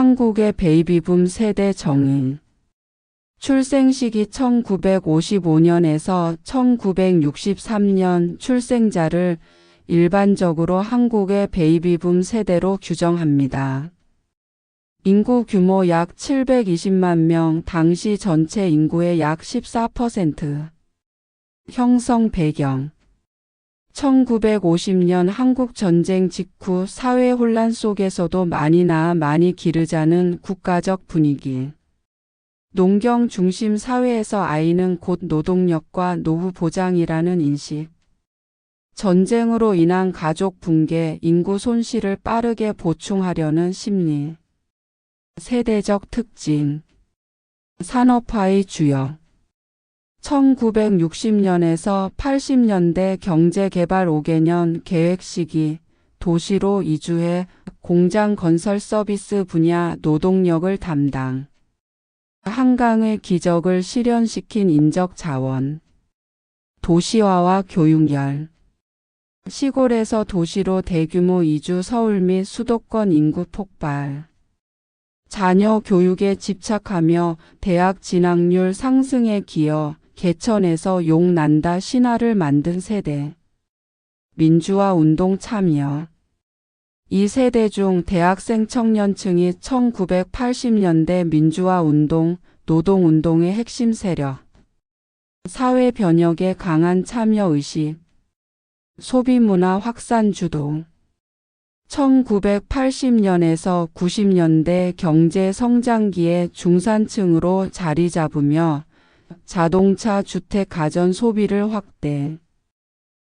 한국의 베이비붐 세대 정의. 출생시기 1955년에서 1963년 출생자를 일반적으로 한국의 베이비붐 세대로 규정합니다. 인구 규모 약 720만 명, 당시 전체 인구의 약 14%. 형성 배경. 1950년 한국전쟁 직후 사회 혼란 속에서도 많이 낳아 많이 기르자는 국가적 분위기. 농경 중심 사회에서 아이는 곧 노동력과 노후 보장이라는 인식. 전쟁으로 인한 가족 붕괴, 인구 손실을 빠르게 보충하려는 심리. 세대적 특징. 산업화의 주역. 1960년에서 80년대 경제개발 5개년 계획 시기, 도시로 이주해 공장 건설 서비스 분야 노동력을 담당. 한강의 기적을 실현시킨 인적 자원. 도시화와 교육열. 시골에서 도시로 대규모 이주, 서울 및 수도권 인구 폭발. 자녀 교육에 집착하며 대학 진학률 상승에 기여, 개천에서 용 난다 신화를 만든 세대. 민주화 운동 참여. 이 세대 중 대학생 청년층이 1980년대 민주화 운동, 노동운동의 핵심 세력. 사회 변혁에 강한 참여의식. 소비문화 확산 주도. 1980년에서 90년대 경제 성장기에 중산층으로 자리 잡으며 자동차, 주택, 가전 소비를 확대.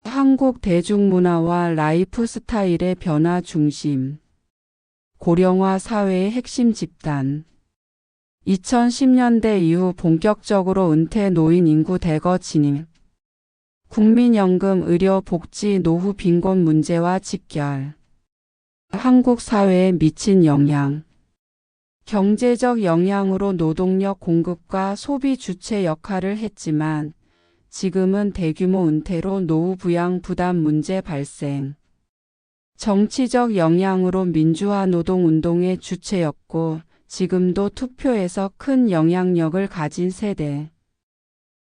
한국 대중문화와 라이프 스타일의 변화 중심. 고령화 사회의 핵심 집단. 2010년대 이후 본격적으로 은퇴 노인 인구 대거 진입. 국민연금, 의료, 복지, 노후 빈곤 문제와 직결. 한국 사회에 미친 영향. 경제적 영향으로 노동력 공급과 소비 주체 역할을 했지만 지금은 대규모 은퇴로 노후 부양 부담 문제 발생. 정치적 영향으로 민주화 노동운동의 주체였고 지금도 투표에서 큰 영향력을 가진 세대.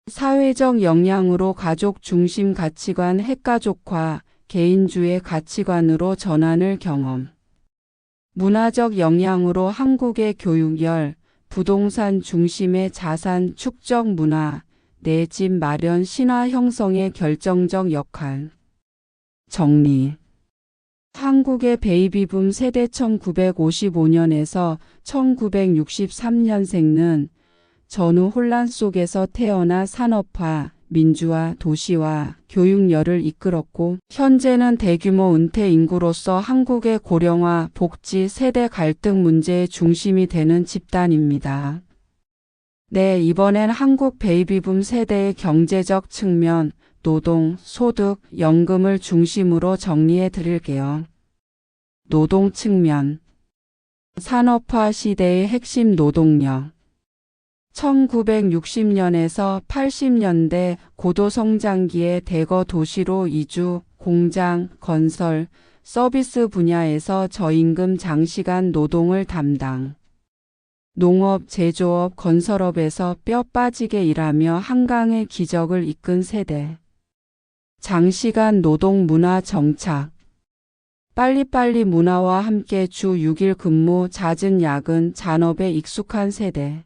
사회적 영향으로 가족 중심 가치관 핵가족화, 개인주의 가치관으로 전환을 경험. 문화적 영향으로 한국의 교육열, 부동산 중심의 자산 축적 문화, 내 집 마련 신화 형성의 결정적 역할. 정리. 한국의 베이비붐 세대 1955년에서 1963년생은 전후 혼란 속에서 태어나 산업화, 민주화, 도시화, 교육열을 이끌었고 현재는 대규모 은퇴 인구로서 한국의 고령화, 복지, 세대 갈등 문제의 중심이 되는 집단입니다. 네, 이번엔 한국 베이비붐 세대의 경제적 측면, 노동, 소득, 연금을 중심으로 정리해 드릴게요. 노동 측면. 산업화 시대의 핵심 노동력. 1960년에서 80년대 고도성장기에 대거 도시로 이주, 공장, 건설, 서비스 분야에서 저임금 장시간 노동을 담당. 농업, 제조업, 건설업에서 뼈 빠지게 일하며 한강의 기적을 이끈 세대. 장시간 노동 문화 정착. 빨리빨리 문화와 함께 주 6일 근무, 잦은 야근, 잔업에 익숙한 세대.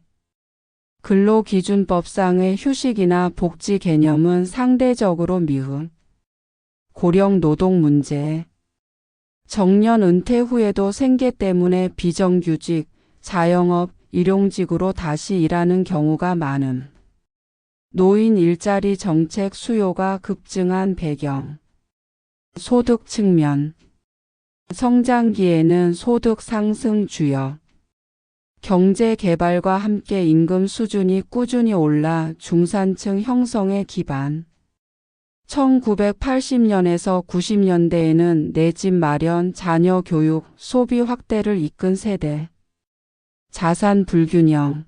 근로기준법상의 휴식이나 복지 개념은 상대적으로 미흡. 고령 노동 문제. 정년 은퇴 후에도 생계 때문에 비정규직, 자영업, 일용직으로 다시 일하는 경우가 많음. 노인 일자리 정책 수요가 급증한 배경. 소득 측면. 성장기에는 소득 상승 주역. 경제 개발과 함께 임금 수준이 꾸준히 올라 중산층 형성의 기반. 1980년에서 90년대에는 내 집 마련, 자녀 교육, 소비 확대를 이끈 세대. 자산 불균형.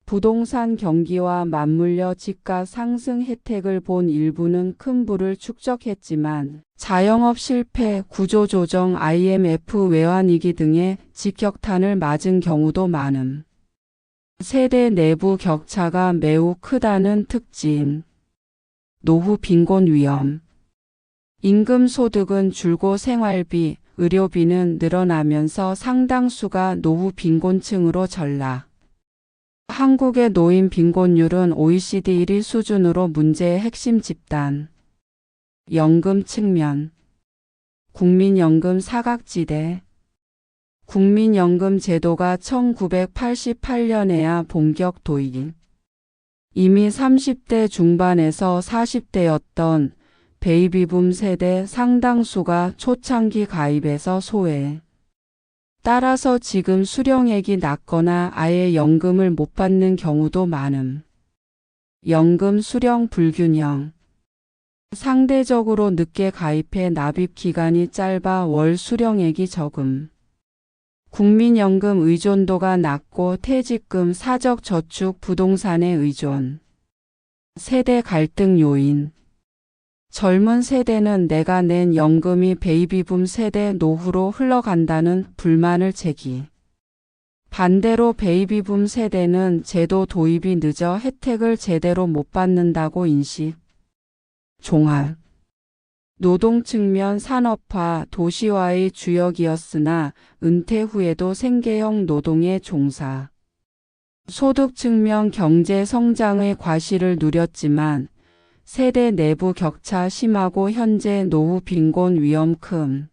부동산 경기와 맞물려 집가 상승 혜택을 본 일부는 큰 부를 축적했지만 자영업 실패, 구조조정, IMF 외환위기 등의 직격탄을 맞은 경우도 많음. 세대 내부 격차가 매우 크다는 특징. 노후 빈곤 위험. 임금 소득은 줄고 생활비, 의료비는 늘어나면서 상당수가 노후 빈곤층으로 전락. 한국의 노인 빈곤율은 OECD 1위 수준으로 문제의 핵심 집단. 연금 측면. 국민연금 사각지대. 국민연금 제도가 1988년에야 본격 도입. 이미 30대 중반에서 40대였던 베이비붐 세대 상당수가 초창기 가입에서 소외. 따라서 지금 수령액이 낮거나 아예 연금을 못 받는 경우도 많음. 연금 수령 불균형. 상대적으로 늦게 가입해 납입 기간이 짧아 월 수령액이 적음. 국민연금 의존도가 낮고 퇴직금, 사적저축, 부동산에 의존. 세대 갈등 요인. 젊은 세대는 내가 낸 연금이 베이비붐 세대 노후로 흘러간다는 불만을 제기. 반대로 베이비붐 세대는 제도 도입이 늦어 혜택을 제대로 못 받는다고 인식. 종합. 노동 측면 산업화, 도시화의 주역이었으나 은퇴 후에도 생계형 노동에 종사. 소득 측면 경제 성장의 과실을 누렸지만 세대 내부 격차 심하고 현재 노후 빈곤 위험 큼.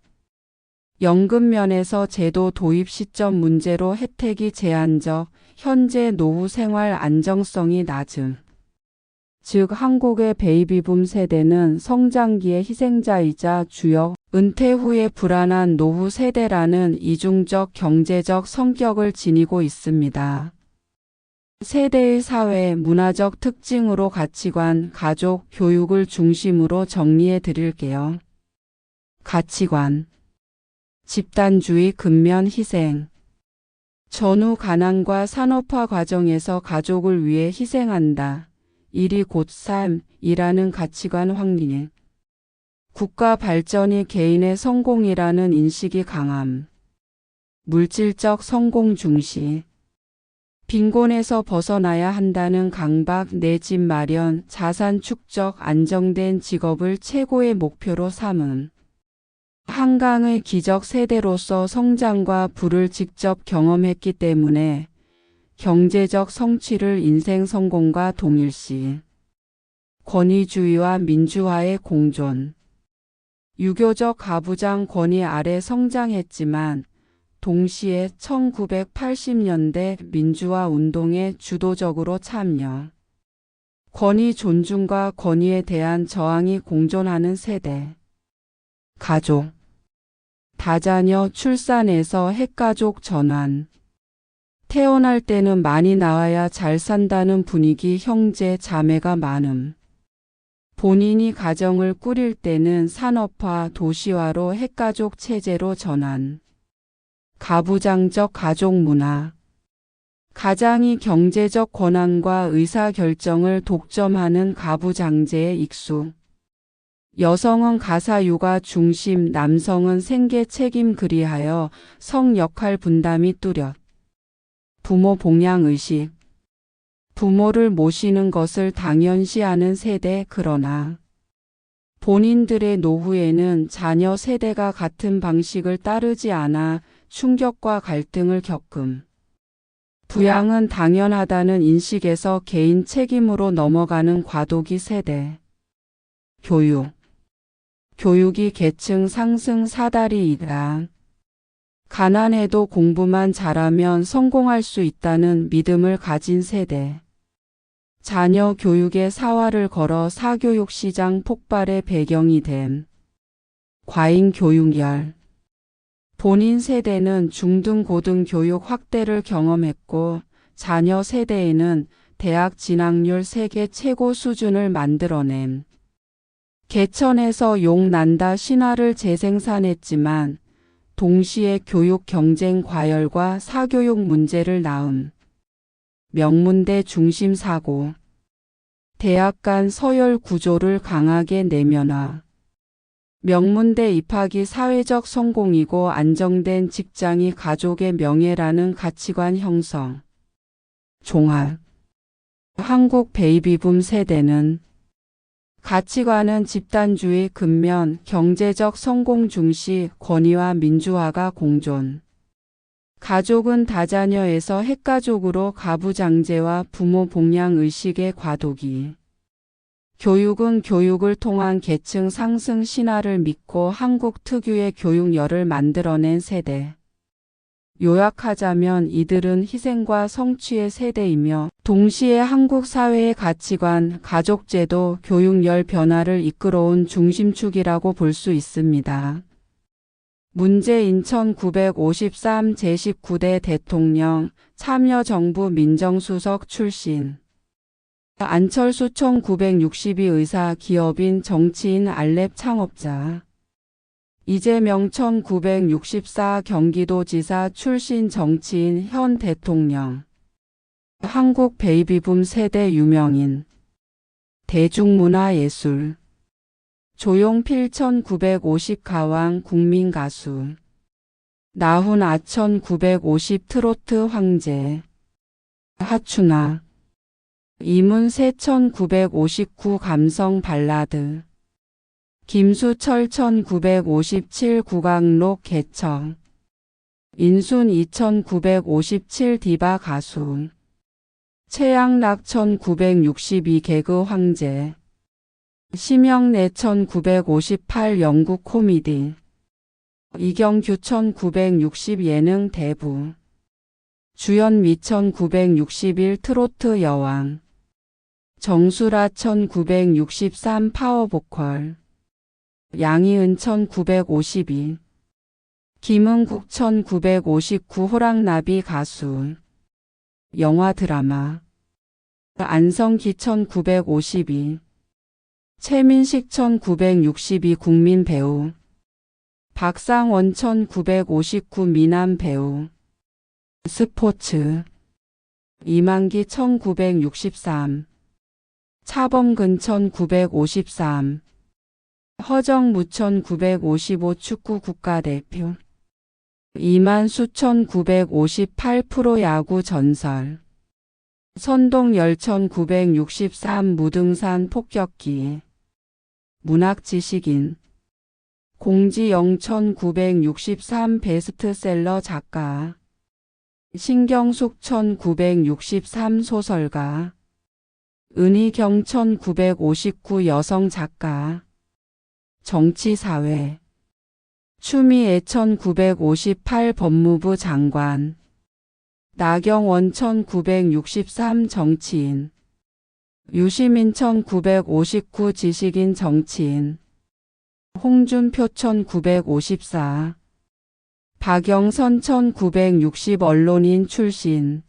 연금 면에서 제도 도입 시점 문제로 혜택이 제한적, 현재 노후 생활 안정성이 낮음. 즉 한국의 베이비붐 세대는 성장기의 희생자이자 주역, 은퇴 후에 불안한 노후 세대라는 이중적 경제적 성격을 지니고 있습니다. 세대의 사회, 문화적 특징으로 가치관, 가족, 교육을 중심으로 정리해 드릴게요. 가치관. 집단주의 근면 희생. 전후 가난과 산업화 과정에서 가족을 위해 희생한다. 일이 곧 삶이라는 가치관 확립. 국가 발전이 개인의 성공이라는 인식이 강함. 물질적 성공 중시. 빈곤에서 벗어나야 한다는 강박, 내 집 마련, 자산 축적, 안정된 직업을 최고의 목표로 삼음. 한강의 기적 세대로서 성장과 부를 직접 경험했기 때문에 경제적 성취를 인생 성공과 동일시. 권위주의와 민주화의 공존. 유교적 가부장 권위 아래 성장했지만 동시에 1980년대 민주화 운동에 주도적으로 참여. 권위 존중과 권위에 대한 저항이 공존하는 세대. 가족. 다자녀 출산에서 핵가족 전환. 태어날 때는 많이 나와야 잘 산다는 분위기 형제 자매가 많음. 본인이 가정을 꾸릴 때는 산업화 도시화로 핵가족 체제로 전환. 가부장적 가족 문화. 가장이 경제적 권한과 의사결정을 독점하는 가부장제에 익숙. 여성은 가사 육아 중심, 남성은 생계 책임 그리하여 성 역할 분담이 뚜렷. 부모 봉양의식. 부모를 모시는 것을 당연시하는 세대. 그러나 본인들의 노후에는 자녀 세대가 같은 방식을 따르지 않아 충격과 갈등을 겪음. 부양은 당연하다는 인식에서 개인 책임으로 넘어가는 과도기 세대. 교육. 교육이 계층 상승 사다리이다. 가난해도 공부만 잘하면 성공할 수 있다는 믿음을 가진 세대. 자녀 교육에 사활을 걸어 사교육 시장 폭발의 배경이 됨. 과잉 교육열. 본인 세대는 중등 고등교육 확대를 경험했고 자녀 세대에는 대학 진학률 세계 최고 수준을 만들어냄. 개천에서 용 난다 신화를 재생산했지만 동시에 교육 경쟁 과열과 사교육 문제를 낳음. 명문대 중심 사고. 대학 간 서열 구조를 강하게 내면화. 명문대 입학이 사회적 성공이고 안정된 직장이 가족의 명예라는 가치관 형성. 종합. 한국 베이비붐 세대는 가치관은 집단주의 근면, 경제적 성공 중시, 권위와 민주화가 공존. 가족은 다자녀에서 핵가족으로 가부장제와 부모 복양 의식의 과도기. 교육은 교육을 통한 계층 상승 신화를 믿고 한국 특유의 교육열을 만들어낸 세대. 요약하자면 이들은 희생과 성취의 세대이며 동시에 한국 사회의 가치관, 가족제도, 교육열 변화를 이끌어온 중심축이라고 볼 수 있습니다. 문재인 1953 제19대 대통령, 참여정부 민정수석 출신. 안철수 1962 의사, 기업인, 정치인, 알랩 창업자. 이재명 1964 경기도지사 출신 정치인, 현 대통령. 한국 베이비붐 세대 유명인. 대중문화예술. 조용필 1950 가왕 국민가수. 나훈 아 1950 트로트 황제. 하춘아. 이문세 1959 감성 발라드. 김수철 1957 국악록 개청. 인순 2957 디바 가수. 최양락 1962 개그 황제. 심영래 1958 영국 코미디. 이경규 1960 예능 대부. 주현미 1961 트로트 여왕. 정수라 1963 파워보컬. 양희은 1952. 김은국 1959 호랑나비 가수. 영화 드라마. 안성기 1952. 최민식 1962 국민 배우. 박상원 1959 미남 배우. 스포츠. 이만기 1963. 차범근 1953. 허정무 1955 축구 국가대표. 이만수 1958 프로야구 전설. 선동열 1963 무등산 폭격기. 문학지식인. 공지영 1963 베스트셀러 작가. 신경숙 1963 소설가. 은희경 1959 여성 작가. 정치사회. 추미애 1958 법무부 장관. 나경원 1963 정치인. 유시민 1959 지식인 정치인. 홍준표 1954. 박영선 1960 언론인 출신.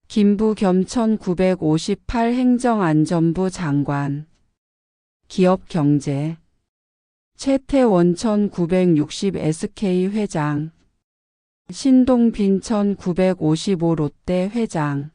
김부겸 1958 행정안전부 장관. 기업경제. 최태원 1960 SK 회장. 신동빈 1955 롯데 회장.